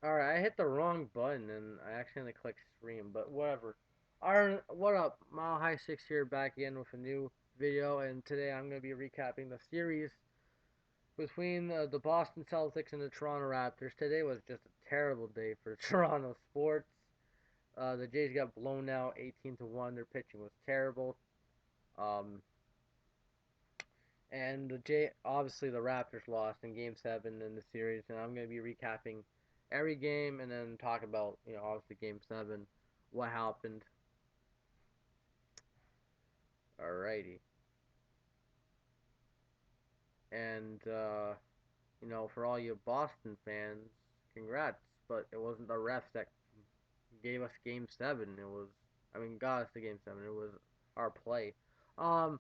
Alright, I hit the wrong button and I accidentally clicked stream, but whatever. Aaron, what up? Mile High 6 here back again with a new video, and today I'm going to be recapping the series between the Boston Celtics and the Toronto Raptors. Today was just a terrible day for Toronto sports. The Jays got blown out 18-1. Their pitching was terrible. Um, and obviously the Raptors lost in Game 7 in the series, and I'm going to be recapping every game and then talk about, obviously Game 7, what happened. Alrighty. And, for all you Boston fans, congrats. But it wasn't the refs that gave us Game 7. Got us to Game 7. It was our play. Um,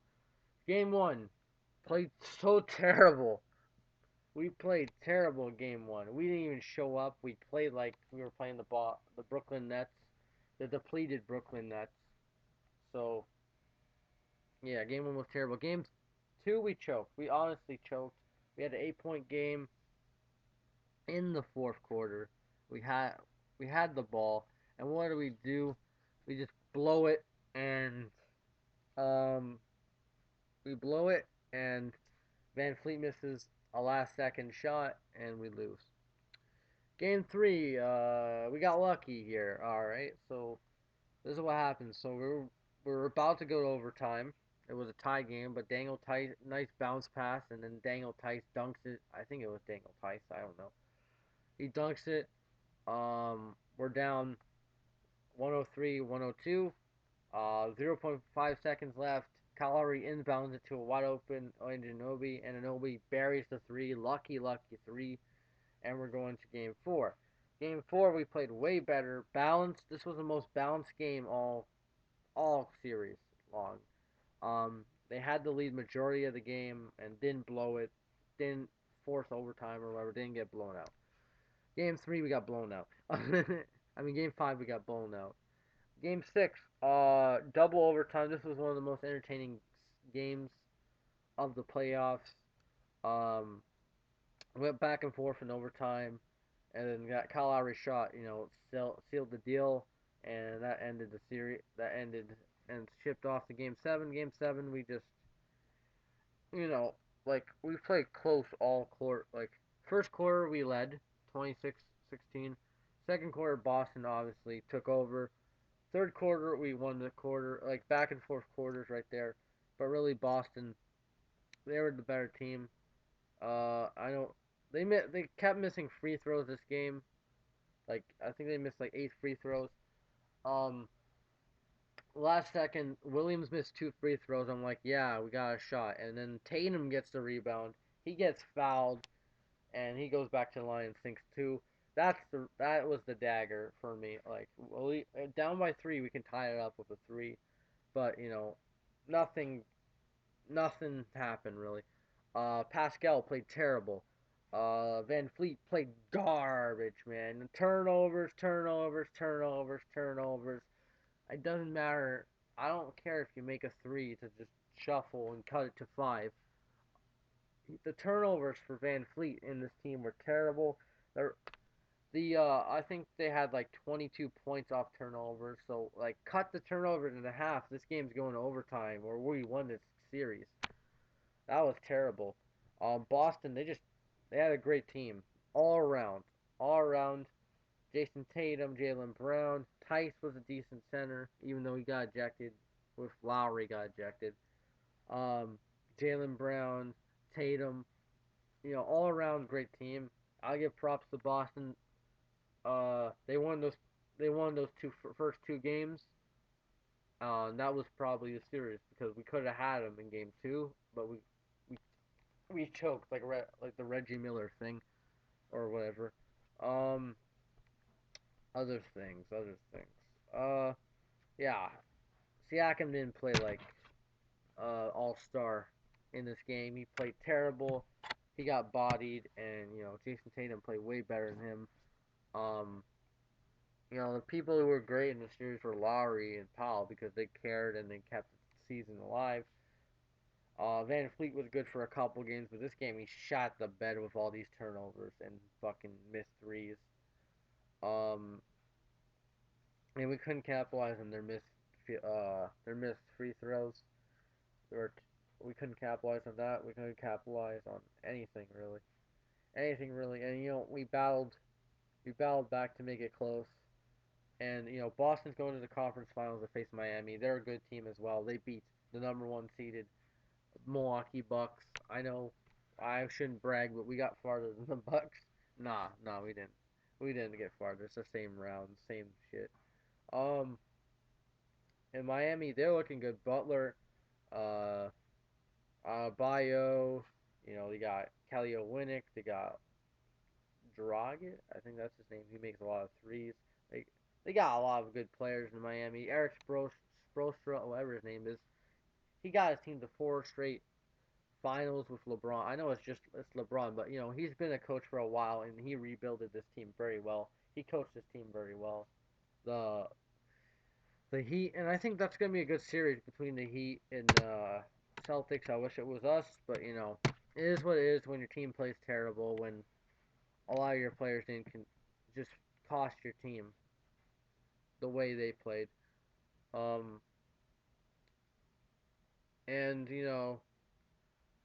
Game 1, played so terrible. We played terrible game one. We didn't even show up. We played like we were playing the Brooklyn Nets, the depleted Brooklyn Nets. So yeah, game one was terrible. Game two we choked. We honestly choked. We had an 8 point game in the fourth quarter. We had we had the ball, and what do we do? We just blow it, and um we blow it, and Van Fleet misses a last second shot, and we lose. Game three, we got lucky here. All right, so this is what happened. So we're about to go to overtime. It was a tie game, but Daniel Tice, nice bounce pass, and then Daniel Tice dunks it. I think it was Daniel Tice. I don't know. He dunks it. We're down 103, 102. 0.5 seconds left. Kyle Lowry inbounds it to a wide open Anunoby, and Anunoby buries the three. Lucky, lucky three, and we're going to game four. Game four, we played way better, balanced. This was the most balanced game all series long. They had the lead majority of the game and didn't blow it, didn't force overtime or whatever, didn't get blown out. Game three, we got blown out. Game five, we got blown out. Game six, double overtime. This was one of the most entertaining games of the playoffs. Um, went back and forth in overtime, and then got Kyle Lowry shot. Sealed the deal, and that ended the series. That ended and shipped off to Game 7. Game 7, we just you know we played close all court. Like first quarter, we led 26-16. Second quarter, Boston obviously took over. Third quarter, we won the quarter. Like back and forth quarters right there, but really Boston, they were the better team. I don't. They kept missing free throws this game. Like I think they missed like 8 free throws. Um, Last second, Williams missed 2 free throws. I'm like, yeah, we got a shot. And then Tatum gets the rebound. He gets fouled, and he goes back to the line and sinks two. That was the dagger for me. Like, down by three, we can tie it up with a three, but nothing nothing happened really. Pascal played terrible. Van Fleet played garbage, man. Turnovers, turnovers, turnovers, turnovers. It doesn't matter. I don't care if you make a three to just shuffle and cut it to five. The turnovers for Van Fleet in this team were terrible. They're, I think they had like 22 points off turnovers. So like cut the turnovers in half. This game's going to overtime, or we won this series. That was terrible. Boston, they had a great team all around, all around. Jason Tatum, Jalen Brown, Tice was a decent center, even though he got ejected. With Lowry got ejected. Um, Jalen Brown, Tatum, all around great team. I'll give props to Boston. They won those. They won those first two games. That was probably the series because we could have had them in game two, but we we choked like the Reggie Miller thing or whatever. Um, other things. Yeah, Siakam didn't play like all star in this game. He played terrible. He got bodied, and Jason Tatum played way better than him. Um, the people who were great in the series were Lowry and Powell because they cared and they kept the season alive. Van Fleet was good for a couple games, but this game he shot the bed with all these turnovers and fucking missed threes. Um, and we couldn't capitalize on their missed free throws. We were we couldn't capitalize on that. We couldn't capitalize on anything really. And we battled back to make it close. And Boston's going to the conference finals to face Miami. They're a good team as well. They beat the number one seeded Milwaukee Bucks. I know I shouldn't brag, but we got farther than the Bucks. Nah, we didn't. We didn't get farther. It's the same round, same shit. Um, in Miami, they're looking good. Butler, uh, Bio. They got Kelly Olynyk. They got Dragic. I think that's his name. He makes a lot of threes. They they got a lot of good players in Miami. Eric Spoelstra, whatever his name is, he got his team to four straight finals with LeBron. I know it's LeBron, but he's been a coach for a while and he rebuilded this team very well. He coached this team very well. The the Heat, and I think that's gonna be a good series between the Heat and Celtics. I wish it was us, but it is what it is when your team plays terrible. When a lot of your players didn't just cost your team the way they played. Um, and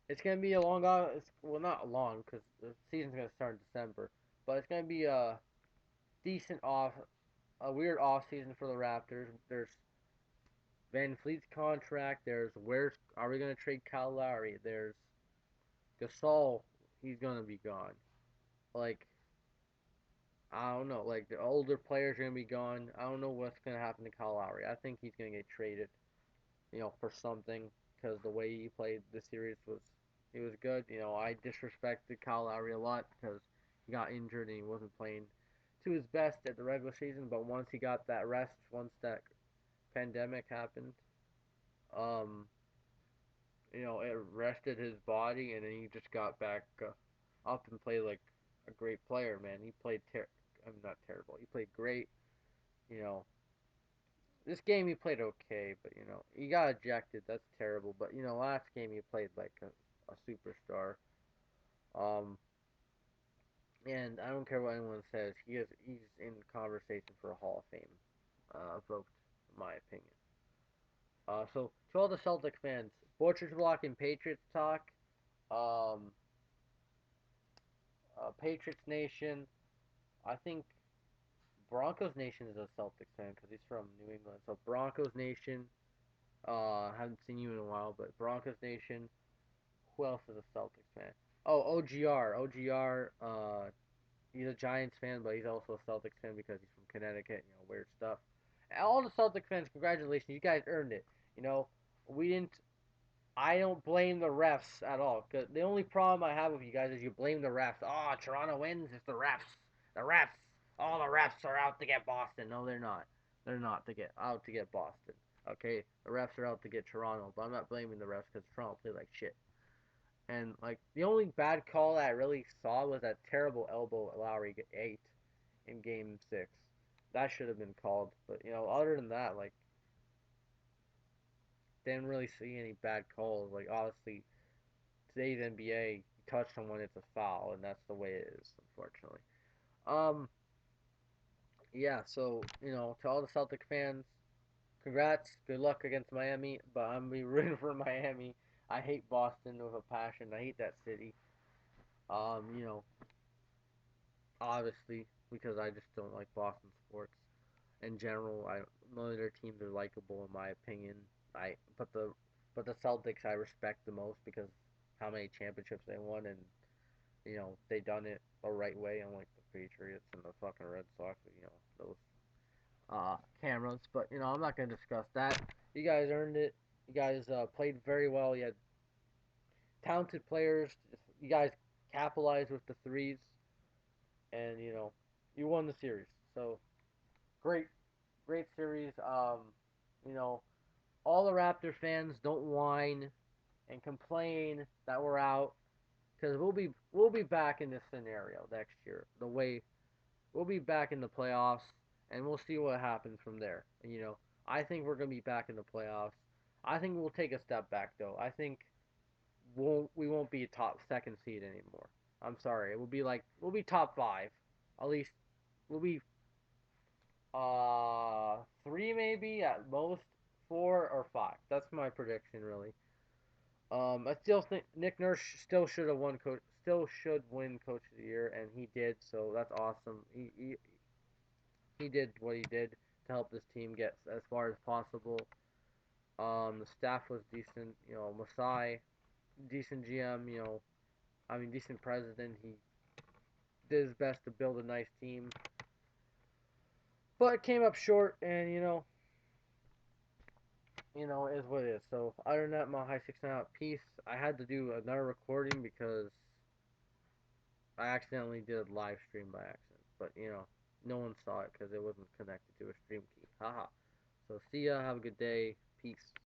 it's gonna be a long. Well, not long because the season's gonna start in December, but it's gonna be decent off, a weird off season for the Raptors. There's Van Fleet's contract. There's where are we gonna trade Kyle Lowry? There's Gasol. He's gonna be gone. Like I don't know. Like the older players are gonna be gone. I don't know what's gonna happen to Kyle Lowry. I think he's gonna get traded. For something because the way he played the series he was good. I disrespected Kyle Lowry a lot because he got injured and he wasn't playing to his best at the regular season. But once he got that rest, once that pandemic happened, um, it rested his body, and then he just got back up and played like a great player. Man, he played I'm not terrible. He played great. You know, this game he played okay, but he got ejected. That's terrible. But last game he played like a superstar. Um, and I don't care what anyone says. He's in conversation for a Hall of Fame vote, in my opinion. So to all the Celtic fans, Butchers Block and Patriots talk. Um, Patriots Nation. I think Broncos Nation is a Celtics fan because he's from New England. So Broncos Nation. Haven't seen you in a while, but Broncos Nation. Who else is a Celtics fan? Oh, OGR. OGR. He's a Giants fan, but he's also a Celtics fan because he's from Connecticut. Weird stuff. And all the Celtics fans, congratulations. You guys earned it. We didn't. I don't blame the refs at all. Cause the only problem I have with you guys is you blame the refs. Oh, Toronto wins. It's the refs. The refs. All the refs are out to get Boston. No, they're not. They're not to get out to get Boston. Okay, the refs are out to get Toronto, but I'm not blaming the refs because Toronto played like shit. And like the only bad call that I really saw was that terrible elbow Lowry ate in Game 6. That should have been called. But other than that, like didn't really see any bad calls. Like honestly, today's NBA, you touch someone, it's a foul, and that's the way it is, unfortunately. Um, yeah. So to all the Celtic fans, congrats, good luck against Miami. But I'm gonna be rooting for Miami. I hate Boston with a passion. I hate that city. You know, obviously because I just don't like Boston sports in general. None of their teams are likable in my opinion. I but the Celtics I respect the most because how many championships they won and they done it the right way, unlike the Patriots and the fucking Red Sox. Those cameras. But I'm not gonna discuss that. You guys earned it. You guys played very well. You had talented players. You guys capitalized with the threes, and you won the series. So great, great series. You know, all the Raptor fans don't whine and complain that we're out because we'll be back in this scenario next year. The way we'll be back in the playoffs, and we'll see what happens from there. I think we're gonna be back in the playoffs. I think we'll take a step back though. I think we won't be a top second seed anymore. I'm sorry. It will be like we'll be top 5. At least we'll be. Three maybe at most, four or five. That's my prediction, really. I still think Nick Nurse still should have won coach, still should win Coach of the Year, and he did. So that's awesome. He did what he did to help this team get as far as possible. The staff was decent. You know, Masai, decent GM. Decent president. He did his best to build a nice team, but it came up short. And is what it is. So other than that, my high 6 out piece. I had to do another recording because I accidentally did a live stream by accident. But no one saw it because it wasn't connected to a stream key. Haha. So see ya. Have a good day. Peace.